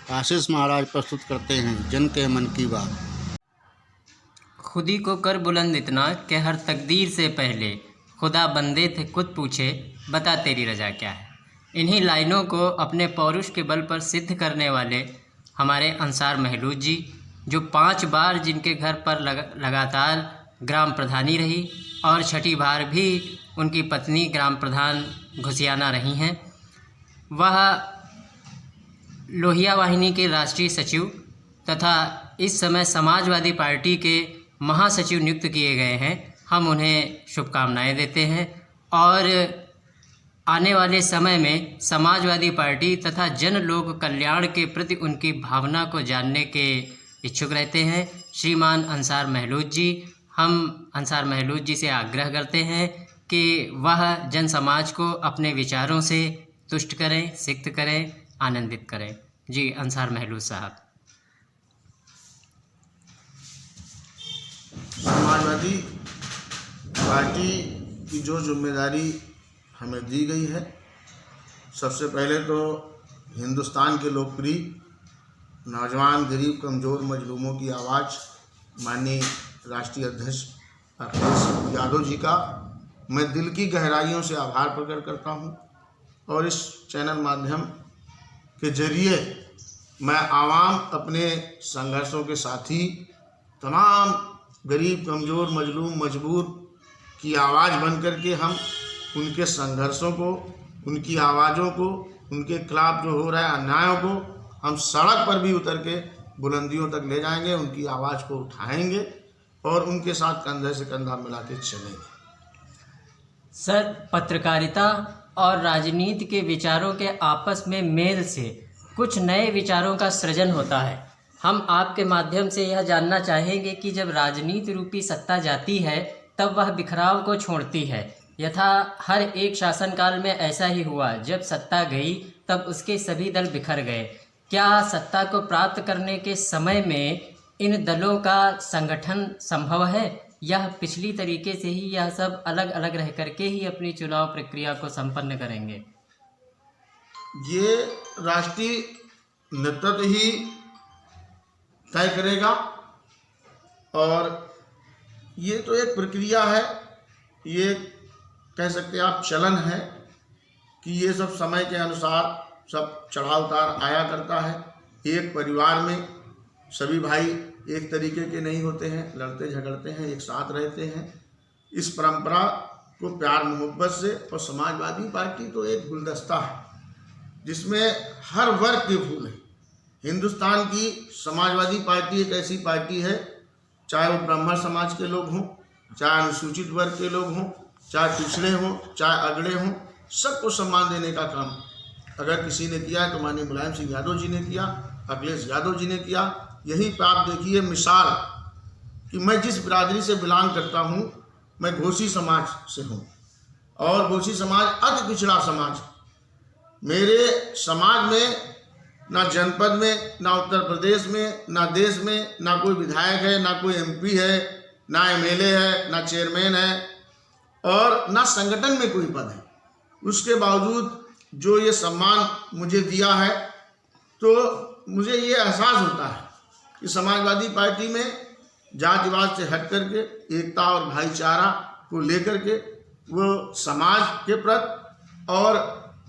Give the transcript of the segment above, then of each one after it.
आशीष महाराज प्रस्तुत करते हैं जन के मन की बात। खुदी को कर बुलंद इतना कि हर तकदीर से पहले खुदा बंदे थे खुद पूछे बता तेरी रजा क्या है। इन्हीं लाइनों को अपने पौरुष के बल पर सिद्ध करने वाले हमारे अंसार महलूद जी, जो 5 बार जिनके घर पर लगातार ग्राम प्रधानी रही और 6ठी बार भी उनकी पत्नी ग्राम प्रधान घुसियाना रही हैं, वह लोहिया वाहिनी के राष्ट्रीय सचिव तथा इस समय समाजवादी पार्टी के महासचिव नियुक्त किए गए हैं। हम उन्हें शुभकामनाएं देते हैं और आने वाले समय में समाजवादी पार्टी तथा जन लोक कल्याण के प्रति उनकी भावना को जानने के इच्छुक रहते हैं। श्रीमान अंसार महलूद जी, हम अंसार महलूद जी से आग्रह करते हैं कि वह जन समाज को अपने विचारों से तुष्ट करें, सिक्त करें, आनंदित करें। जी अंसार महलूद साहब। समाजवादी पार्टी की जो जिम्मेदारी हमें दी गई है, सबसे पहले तो हिंदुस्तान के लोकप्रिय नौजवान, गरीब, कमज़ोर, मजलूमों की आवाज़ माननीय राष्ट्रीय अध्यक्ष अखिलेश यादव जी का मैं दिल की गहराइयों से आभार प्रकट करता हूं। और इस चैनल माध्यम के जरिए मैं आवाम, अपने संघर्षों के साथी, तमाम गरीब, कमज़ोर, मजलूम, मजबूर की आवाज़ बन कर के हम उनके संघर्षों को, उनकी आवाज़ों को, उनके खिलाफ जो हो रहा है अन्यायों को हम सड़क पर भी उतर के बुलंदियों तक ले जाएंगे, उनकी आवाज़ को उठाएंगे और उनके साथ कंधे से कंधा मिला के चलेंगे। सर, पत्रकारिता और राजनीति के विचारों के आपस में मेल से कुछ नए विचारों का सृजन होता है। हम आपके माध्यम से यह जानना चाहेंगे कि जब राजनीति रूपी सत्ता जाती है तब वह बिखराव को छोड़ती है। यथा हर एक शासनकाल में ऐसा ही हुआ, जब सत्ता गई तब उसके सभी दल बिखर गए। क्या सत्ता को प्राप्त करने के समय में इन दलों का संगठन संभव है? यह पिछली तरीके से ही यह सब अलग अलग रह करके ही अपनी चुनाव प्रक्रिया को संपन्न करेंगे? ये राष्ट्रीय नेतृत्व ही तय करेगा और ये तो एक प्रक्रिया है, ये कह सकते हैं आप चलन है कि ये सब समय के अनुसार सब चढ़ाव उतार आया करता है। एक परिवार में सभी भाई एक तरीके के नहीं होते हैं, लड़ते झगड़ते हैं, एक साथ रहते हैं। इस परंपरा को प्यार मोहब्बत से, और समाजवादी पार्टी तो एक गुलदस्ता है जिसमें हर वर्ग के फूल हैं। हिंदुस्तान की समाजवादी पार्टी एक ऐसी पार्टी है, चाहे वो ब्राह्मण समाज के लोग हों, चाहे अनुसूचित वर्ग के लोग हों, चाहे पिछड़े हों, चाहे अगड़े हों, सबको सम्मान देने का काम अगर किसी ने किया है तो माननीय मुलायम सिंह यादव जी ने किया, अखिलेश यादव जी ने किया। यहीं पर आप देखिए मिसाल कि मैं जिस बिरादरी से बिलोंग करता हूँ, मैं घोसी समाज से हूँ और घोसी समाज अति पिछड़ा समाज। मेरे समाज में ना जनपद में, ना उत्तर प्रदेश में, ना देश में, ना कोई विधायक है, ना कोई एमपी है, ना एमएलए है, ना चेयरमैन है और ना संगठन में कोई पद है। उसके बावजूद जो ये सम्मान मुझे दिया है, तो मुझे ये एहसास होता है कि समाजवादी पार्टी में जातिवाद से हट करके एकता और भाईचारा को लेकर के वो समाज के प्रति और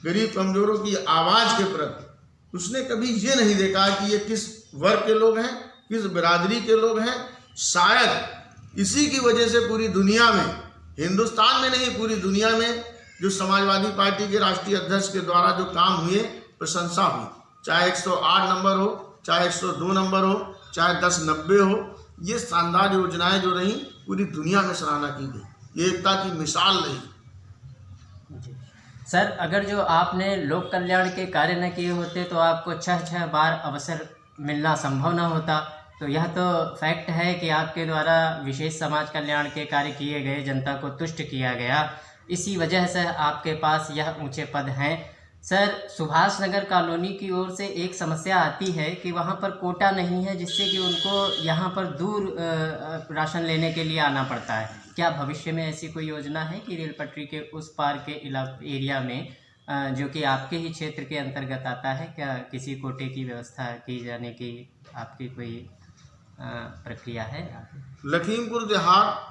गरीब कमजोरों की आवाज़ के प्रति उसने कभी ये नहीं देखा कि ये किस वर्ग के लोग हैं, किस बिरादरी के लोग हैं। शायद इसी की वजह से पूरी दुनिया में, हिंदुस्तान में नहीं पूरी दुनिया में, जो समाजवादी पार्टी के राष्ट्रीय अध्यक्ष के द्वारा जो काम हुए, प्रशंसा हुई। चाहे 108 नंबर हो, चाहे 102 नंबर हो, चाहे 1090 हो, ये शानदार योजनाएं जो रहीं पूरी दुनिया में सराहना की गई। ये एकता की मिसाल रही। सर, अगर जो आपने लोक कल्याण के कार्य न किए होते तो आपको 6 बार अवसर मिलना संभव न होता। तो यह तो फैक्ट है कि आपके द्वारा विशेष समाज कल्याण के कार्य किए गए, जनता को तुष्ट किया गया, इसी वजह से आपके पास यह ऊंचे पद हैं। सर, सुभाष नगर कॉलोनी की ओर से एक समस्या आती है कि वहाँ पर कोटा नहीं है, जिससे कि उनको यहाँ पर दूर राशन लेने के लिए आना पड़ता है। क्या भविष्य में ऐसी कोई योजना है कि रेल पटरी के उस पार के एरिया में जो कि आपके ही क्षेत्र के अंतर्गत आता है, क्या किसी कोटे की व्यवस्था की जाने की आपकी कोई प्रक्रिया है? लखीमपुर देहात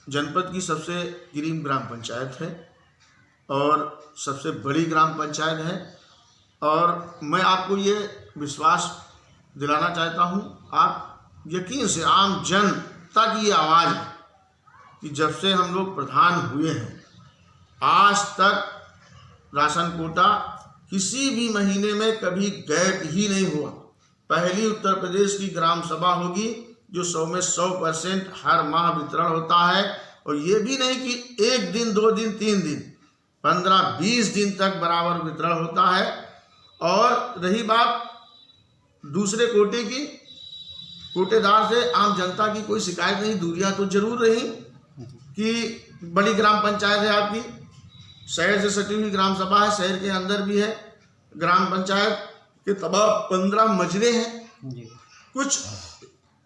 जनपद की सबसे गिरीम ग्राम पंचायत है और सबसे बड़ी ग्राम पंचायत है। और मैं आपको ये विश्वास दिलाना चाहता हूँ, आप यकीन से आम जनता की ये आवाज़ है कि जब से हम लोग प्रधान हुए हैं आज तक राशन कोटा किसी भी महीने में कभी गैप ही नहीं हुआ। पहली उत्तर प्रदेश की ग्राम सभा होगी जो 100 में 100% हर माह वितरण होता है। और ये भी नहीं कि 1 दिन 2 दिन 3 दिन, 15-20 दिन तक बराबर वितरण होता है। और रही बात दूसरे कोटे की, कोटेदार से आम जनता की कोई शिकायत नहीं। दूरियां तो जरूर रही कि बड़ी ग्राम पंचायत है आपकी, शहर से सटी हुई ग्राम सभा है, शहर के अंदर भी है, ग्राम पंचायत के तबाह 15 मजरे हैं जी। कुछ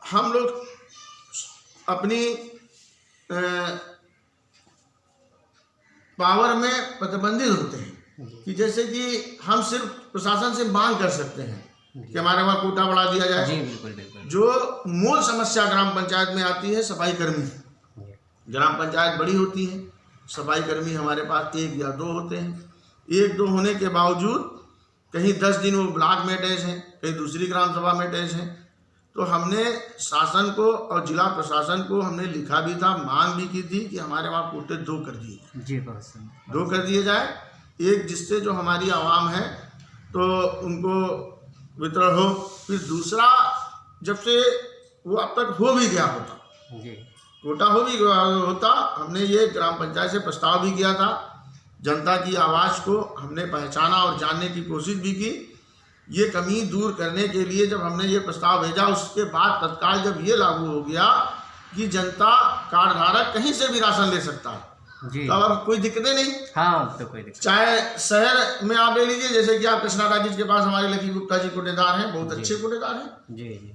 हम लोग अपनी पावर में प्रतिबंधित होते हैं कि जैसे कि हम सिर्फ प्रशासन से मांग कर सकते हैं कि हमारे वहाँ कोटा बढ़ा दिया जाए। जी बिल्कुल बिल्कुल। जो मूल समस्या ग्राम पंचायत में आती है सफाई कर्मी, ग्राम पंचायत बड़ी होती है, सफाई कर्मी हमारे पास 1 या 2 होते हैं। 1-2 होने के बावजूद कहीं 10 दिन वो ब्लॉक में अटैच हैं, कहीं दूसरी ग्राम सभा में अटैच हैं। तो हमने शासन को और जिला प्रशासन को हमने लिखा भी था, मांग भी की थी कि हमारे वहाँ कोटे 2 कर दिए जाए। जी बहुत सुंदर। 2 कर दिए जाए, एक जिससे जो हमारी आवाम है तो उनको वितरण हो। फिर दूसरा, जब से वो अब तक हो भी गया होता, जी कोटा हो भी गया होता, हमने ये ग्राम पंचायत से प्रस्ताव भी किया था। जनता की आवाज़ को हमने पहचाना और जानने की कोशिश भी की। ये कमी दूर करने के लिए जब हमने ये प्रस्ताव भेजा, उसके बाद तत्काल जब ये लागू हो गया कि जनता कार्ड धारक कहीं से भी राशन ले सकता है, जी। तो अब कोई दिक्कतें नहीं। हाँ तो कोई दिक्कत। चाहे शहर में आप ले लीजिए, जैसे कि आप कृष्णा राजीव के पास हमारे लकी गुप्ता जी कोटेदार हैं, बहुत अच्छे कोटेदार हैं। जी जी।